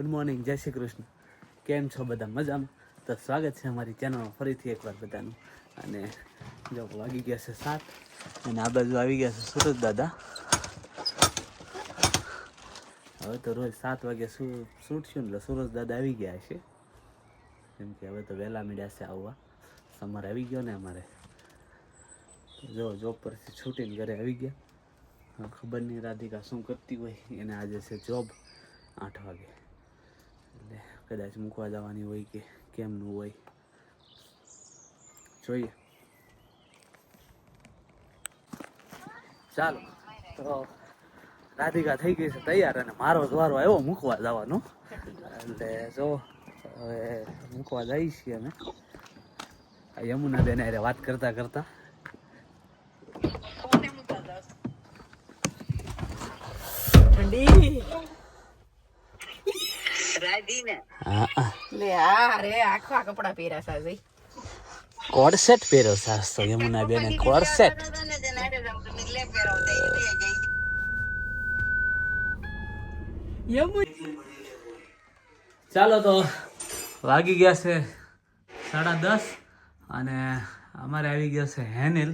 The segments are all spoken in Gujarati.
મોર્નિંગ, જય શ્રી કૃષ્ણ. કેમ છો બધા? મજામાં? તો સ્વાગત છે અમારી ચેનલમાં ફરીથી એકવાર બધાનું. અને જો વાગી ગયા છે 7 અને આ બાજુ આવી ગયા છે સુરજ દાદા. હવે તો રોજ 7 વાગે છૂટશું એટલે સુરજ દાદા આવી ગયા છે, કેમ કે હવે તો વહેલા મીડ્યા છે આવવા. સમર આવી ગયો ને અમારે, જો જોબ પરથી છૂટીને ઘરે આવી ગયા. ખબર નહીં રાધિકા શું કરતી હોય, એને આજે છે જોબ 8 વાગે, એટલે કદાચ મૂકવા જવાની હોય કે કેમનું હોય જોઈએ. ચાલો તો રાધિકા થઈ ગઈ છે તૈયાર અને મારો દ્વારો આવ્યો મૂકવા જવાનો. એટલે જો હવે મૂકવા જઈએ છીએ અમે. યમુના બેન અરે વાત કરતા કરતા ઠંડી લે રે આખા કપડા પહેર્યા સાજી કોડસેટ પહેર્યો સાસ તો યમુના બેને કોડસેટ. ચાલો તો વાગી ગયા છે 10:30 અને અમારે આવી ગયો છે હેનિલ.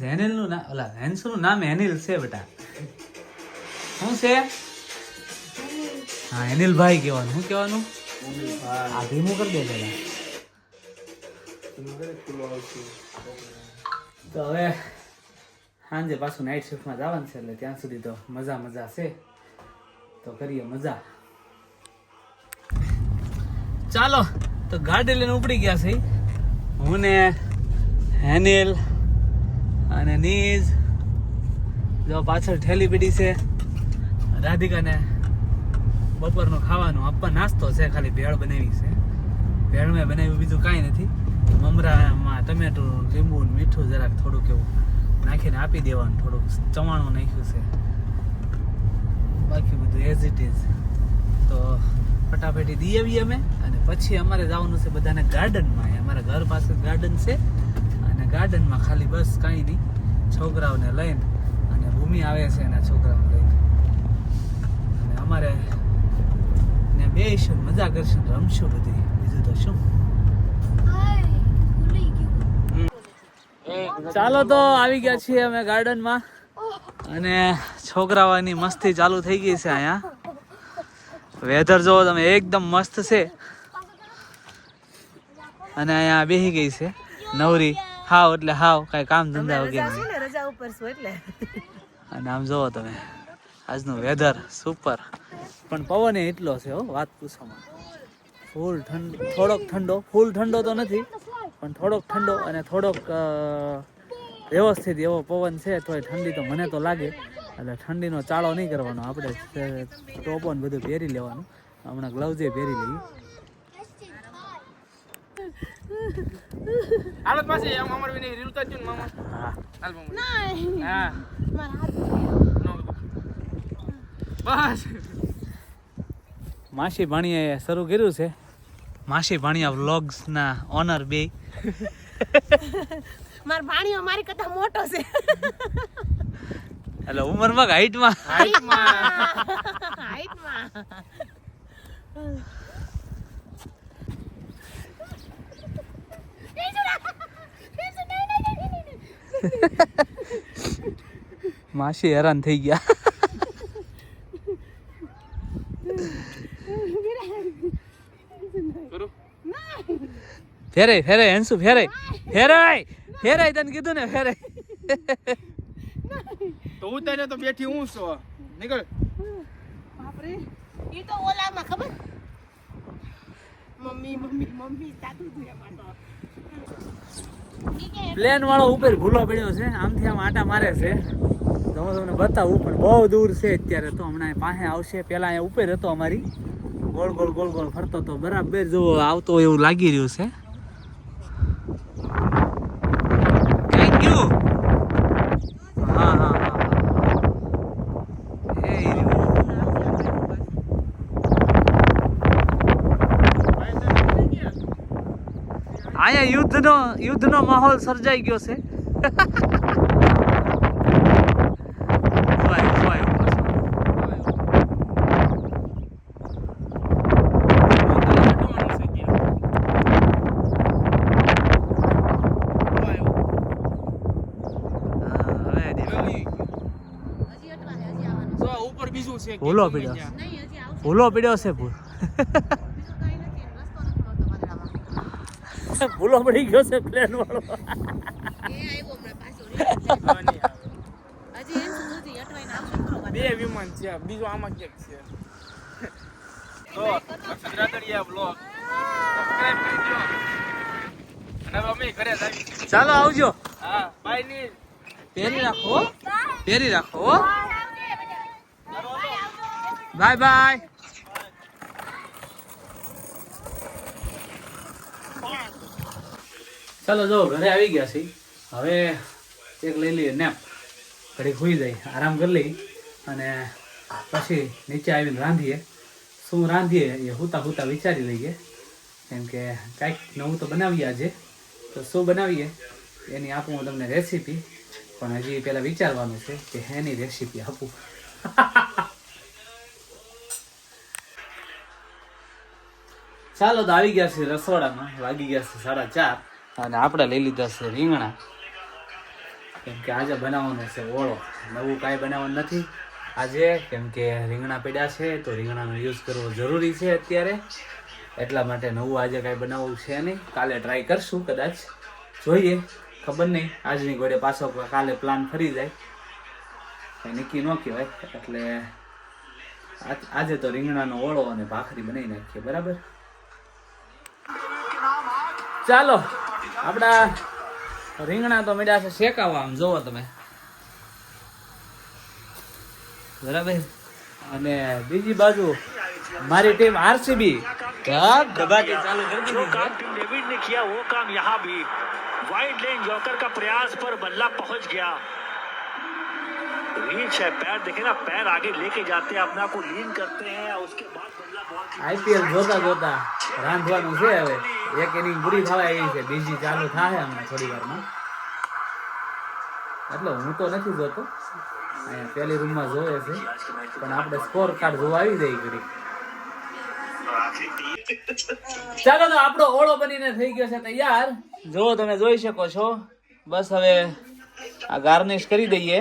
હેનિલનું નામ ઓલા હેન્સુનું નામ હેનિલ છે બેટા. શું છે? હા હેનિલભાઈ કહેવાનું. શું કહેવાનું? આ ધીમું કરી દે પેલા. તો હવે સાંજે પાછું નાઇટ શિફ્ટમાં જવાનું છે, એટલે ત્યાં સુધી તો મજા છે. તો કરીએ મજા. ચાલો તો ગાડી લઈને ઉપડી ગયા છે હું ને હેનિલ અને નીઝ. જો પાછળ ઠેલી પીડી છે. રાધિકાને બપોરનું ખાવાનું આપવા નાસ્તો છે, ખાલી ભેળ બનાવી છે. ભેળ મેં બનાવ્યું, બીજું કાંઈ નથી. મમરામાં ટમેટું, લીંબુ, મીઠું જરાક થોડુંક એવું નાખીને આપી દેવાનું. થોડુંક ચવાણું નાખ્યું છે, બાકી બધું એઝ ઇટ ઇઝ. તો ફટાફટી દઈ આવીએ અમે, અને પછી અમારે જવાનું છે બધાને ગાર્ડનમાં. અમારા ઘર પાસે ગાર્ડન છે, અને ગાર્ડનમાં ખાલી બસ કાંઈ નહીં, છોકરાઓને લઈને, અને ભૂમિ આવે છે એના છોકરાઓને લઈને, અને અમારે ને બેસીશું, મજા કરશું, રમશું બધી. બીજું તો શું. ચાલો તો આવી ગયા છીએ અમે ગાર્ડનમાં, અને છોકરાઓની મસ્તી ચાલુ થઈ ગઈ છે. અહીંયા વેધર જોવો તમે, એકદમ મસ્ત છે. અને અહીંયા બેસી ગઈ છે નવરી હાવ, એટલે હાવ કઈ કામ ધંધા વગેરે રજા ઉપર છું એટલે. અને આમ જોવો તમે આજનું વેધર સુપર, પણ પવન એટલો છે હો, વાત પૂછવામાં. ફૂલ ઠંડો, થોડોક ઠંડો, ફૂલ ઠંડો તો નથી પણ થોડોક ઠંડો, અને થોડોક વ્યવસ્થિત એવો પવન છે. તોય ઠંડી તો મને તો લાગે, એટલે ઠંડીનો ચાળો નહીં કરવાનો. આપણે ટોપો ને બધું પહેરી લેવાનું. હમણાં ગ્લવ્સ પહેરી લઈએ. હાલત પાસે એમ અમર વિને રીલ ઉતારજો ને મામા. હા હાલ મામા. નહીં હા મારા હાથ બસ માસી ભાણીએ શરૂ કર્યું છે. માસી ભાણિયા વ્લોગ્સના ઓનર બે. મારા ભાણીઓ મારી કરતા મોટો છે. એટલે ઉંમરમાં કે હાઈટમાં? હાઈટમાં. માસી હેરાન થઈ ગયા. ફેરે ફેરે હેન્સુ ફેરે ફેરાય ફેરાય, તને કીધું ને ફેરાય. તો ઉતારે તો બેઠી હું છો નીકળ. બાપરે, ઈ તો ઓલામાં ખબર મમ્મી તાતું દુયા પાટો. પ્લેન વાળો ઉપર ભૂલો પડ્યો છે. આમથી આમ આટા મારે છે. તો હું તમને બતાવું, પણ બહુ દૂર છે અત્યારે. તો હમણાં પાસે આવશે. પેલા અહીંયા ઉપર હતો અમારી, ગોળ ગોળ ગોળ ગોળ ફરતો તો બરાબર જો આવતો એવું લાગી રહ્યું છે. Thank you. હા હા હા, અહીંયા યુદ્ધનો માહોલ સર્જાઈ ગયો છે. ભૂલો પીડ્યો નહીં હજી આવશે ભૂલો પીડ્યો છે ભૂલ બીજું કાંઈ નથી રસ્તો નથી મળતો વાદળામાં ભૂલો પડી ગયો છે પ્લેન વાળો એ આવ્યો હમણાં પાછો હજી એમ સુધી અટવાઈને આવશે ખરો વાદળ. બે વિમાન છે બીજું આમાં ક્યાંક છે તો અક્ષર રાદડિયા બ્લોગ સબસ્ક્રાઇબ કરી દો અને હવે અમે ઘરે જ આવી ચાલો આવજો હા બાય ની પહેરી રાખો હો. પહેરી રાખો હો. બાય બાય ચાલો જો ઘરે આવી ગયા છે હવે એક લઈ લઈએ નેપ ઘડી ખોઈ જાય આરામ કરી લઈ અને પછી નીચે આવીને રાંધીએ શું રાંધીએ એ હુતા હુતા વિચારી લઈએ કેમ કે કાંઈક નવું તો બનાવીએ આજે તો શું બનાવીએ એની આપું હું તમને રેસીપી પણ હજી પહેલાં વિચારવાનું છે કે એની રેસીપી આપું ચાલો તો આવી ગયા છે રસોડામાં વાગી ગયા છે 4:30 અને આપણે લઈ લીધા છે રીંગણા કેમ કે આજે બનાવવાનો છે ઓળો નવું કાંઈ બનાવવાનું નથી આજે કેમ કે રીંગણા પડ્યા છે તો રીંગણાનો યુઝ કરવો જરૂરી છે અત્યારે એટલા માટે નવું આજે કાંઈ બનાવવું છે નહીં કાલે ટ્રાય કરશું કદાચ જોઈએ ખબર નહીં આજની ઘોડે પાછો કાલે પ્લાન ફરી જાય કંઈ નક્કી ન કહેવાય એટલે આજે તો રીંગણાનો ઓળો અને ભાખરી બનાવી નાખીએ બરાબર ચાલો આપણા રીંગણા તો મળ્યા છે શેકાવા આમ જોવો તમે બરાબર અને બીજી બાજુ મારી ટીમ આરસીબી દબાટી ચાલુ કરી દીધી છે टीम डेविड ने किया वो काम यहाँ भी वाइड लेन जॉकर का प्रयास पर बल्ला पहुंच गया रीच है पैर देखे ना पैर आगे लेके जाते हैं अपने आप को लीन करते हैं और उसके बाद बल्ला बहुत આઈપીએલ જોતા જોતા રાંધવાનું છે હવે એક ઇનિંગ પૂરી થવા આવી છે બીજી ચાલુ થાય હમણાં થોડી વારમાં એટલે હું તો નથી જોતો અહીંયા પેલી રૂમમાં જોવે છે પણ આપણે સ્કોર કાર્ડ જોવા આવી જાય ઘડી ચાલો તો આપણો ઓળો બનીને થઈ ગયો છે તૈયાર જો તમે જોઈ શકો છો બસ હવે આ ગાર્નિશ કરી દઈએ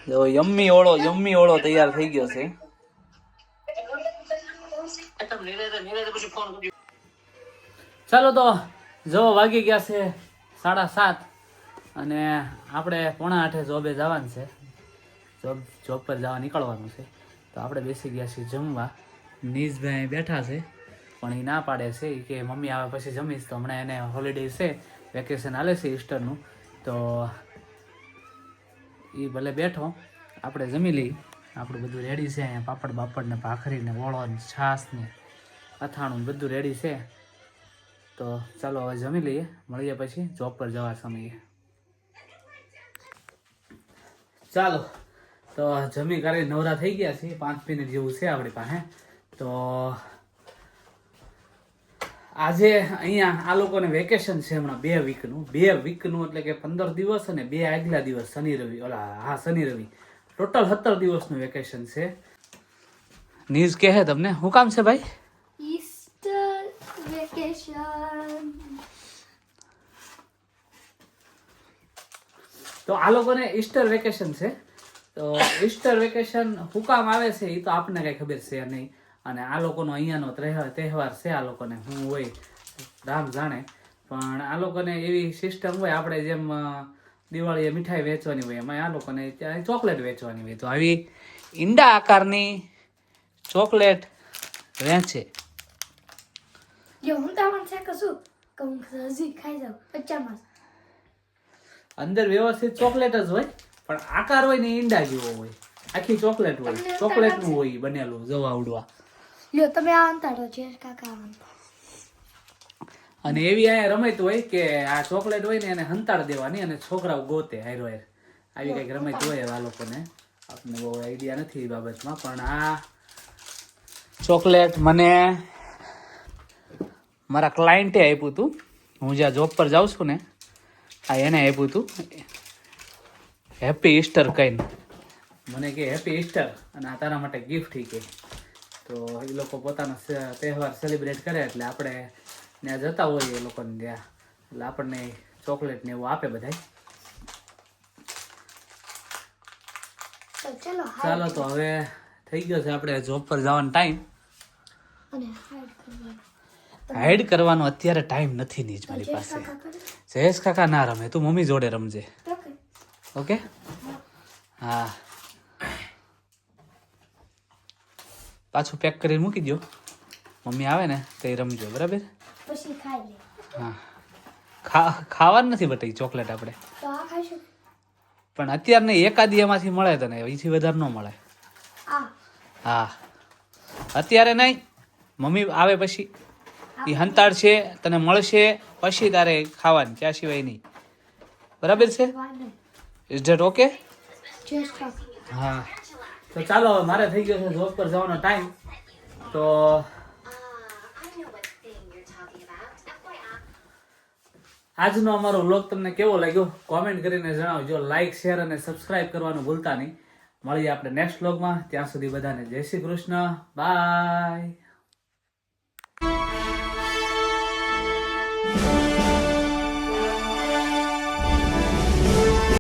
જો યમ્મી ઓળો તૈયાર થઈ ગયો છે ચાલો તો જો વાગી ગયા છે 7:30 અને આપણે 7:45 જોબે જવાનું છે જોબ પર જવા નીકળવાનું છે તો આપણે બેસી ગયા છીએ જમવા નીશભાઈ બેઠા છે પણ એ ના પાડે છે ઈ કે મમ્મી આવે પછી જમીશ તો હમણાં એને હોલિડે છે વેકેશન હાલે છે ઈસ્ટરનું તો એ ભલે બેઠો આપણે જમી લઈ આપણું બધું રેડી છે અહીંયા પાપડ બાપડ ને ભાખરી ને ઓળો ને છાશ ને અથાણું ને બધું રેડી છે તો ચાલો હવે જમી લઈએ મળીએ પછી જોબ પર જવા સમયે ચાલો તો જમી કરી નવરા થઈ ગયા છે 5 મિનિટ જેવું છે આપણી પાસે તો આજે અહીંયા આ લોકોને વેકેશન છે હમણાં 2 વીકનું એટલે કે 15 દિવસ અને 2 આગલા દિવસ શનિ રવિ ટોટલ 17 દિવસનું વેકેશન છે નીઝ કહે તમને શું કામ છે ભાઈ Easter vacation. તો આ લોકોને ઈસ્ટર વેકેશન છે તો ઈસ્ટર વેકેશન શું કામ આવે છે એ તો આપણને કઈ ખબર છે નહીં અને આ લોકોનો અહીંયાનો તહેવાર છે આ લોકોને શું હોય રામ જાણે પણ આ લોકોને એવી સિસ્ટમ હોય આપણે જેમ દિવાળીએ મીઠાઈ વેચવાની હોય એમાં આ લોકોને ત્યાં ચોકલેટ વેચવાની હોય તો આવી ઈંડા આકારની ચોકલેટ વેચે જો હું તમને છે કશું કહું હજી ખાઈ જાઉં બચ્ચામાં અંદર વ્યવસ્થિત ચોકલેટ જ હોય પણ આકાર હોય ને ઈંડા જેવો હોય આખી ચોકલેટ હોય ચોકલેટનું હોય બનેલું જવા ઉડવા લ્યો તમે આ અંતાડો છે કાકા અંતા અને એવી અહીંયા રમત હોય કે આ ચોકલેટ હોય ને એને હંતાડ દેવાની અને છોકરાઓ ગોતે હારો હાર આવી કઈક રમત હોય આ લોકોને આપણને બહુ આઈડિયા નથી એ બાબતમાં પણ આ ચોકલેટ મને મારા ક્લાયન્ટે આપ્યું હતું હું જ્યાં જોબ પર જાઉં છું ને આ એને આપ્યું હતું હેપી ઈસ્ટર કહીને મને કે હેપી ઈસ્ટર અને આ તારા માટે ગિફ્ટ કે તો એ લોકો પોતાનો તહેવાર સેલિબ્રેટ કરે એટલે આપણે ત્યાં જતા હોઈએ એ લોકોને ત્યાં, એટલે આપણને ચોકલેટ ને એવું આપે બધાય. તો ચલો ચાલો તો હવે થઈ ગયો છે આપણે જોબ પર જવાનો ટાઈમ. અને હાઈડ કરવાનું. હાઈડ કરવાનો અત્યારે ટાઈમ નથી નીજ મારી જયેશ પાસે. કાકા કરે? જયેશ કાકા ના રમે, તું મમ્મી જોડે રમજે. ઓકે. ઓકે હા, પાછું પેક કરીને મૂકી દો, મમ્મી આવે ને તો એ રમજો, બરાબર? પછી ખાઈ લે. હા, ખાવાનું નથી બટ ચોકલેટ આપણે, તો આ ખાઈશું. પણ અત્યારે નહીં, એકાદી એમાંથી મળે તને, એથી વધારે ન મળે. આ હા અત્યારે નહીં, મમ્મી આવે પછી એ હંતાડ છે, તને મળશે પછી તારે ખાવાની, ત્યાં સિવાય નહીં, બરાબર છે? વાને ઇઝ ધેટ ઓકે? જયેશ કાકા. હા તો ચાલો, હવે મારે થઈ ગયો છે જોબ પર જવાનો ટાઈમ. તો આજનો અમારો વ્લોગ તમને કેવો લાગ્યો કોમેન્ટ કરીને જણાવજો. લાઈક, શેર અને સબસ્ક્રાઇબ કરવાનું ભૂલતા નહીં. મળીએ આપણે નેક્સ્ટ વ્લોગમાં. ત્યાં સુધી બધાને જય શ્રી કૃષ્ણ, બાય.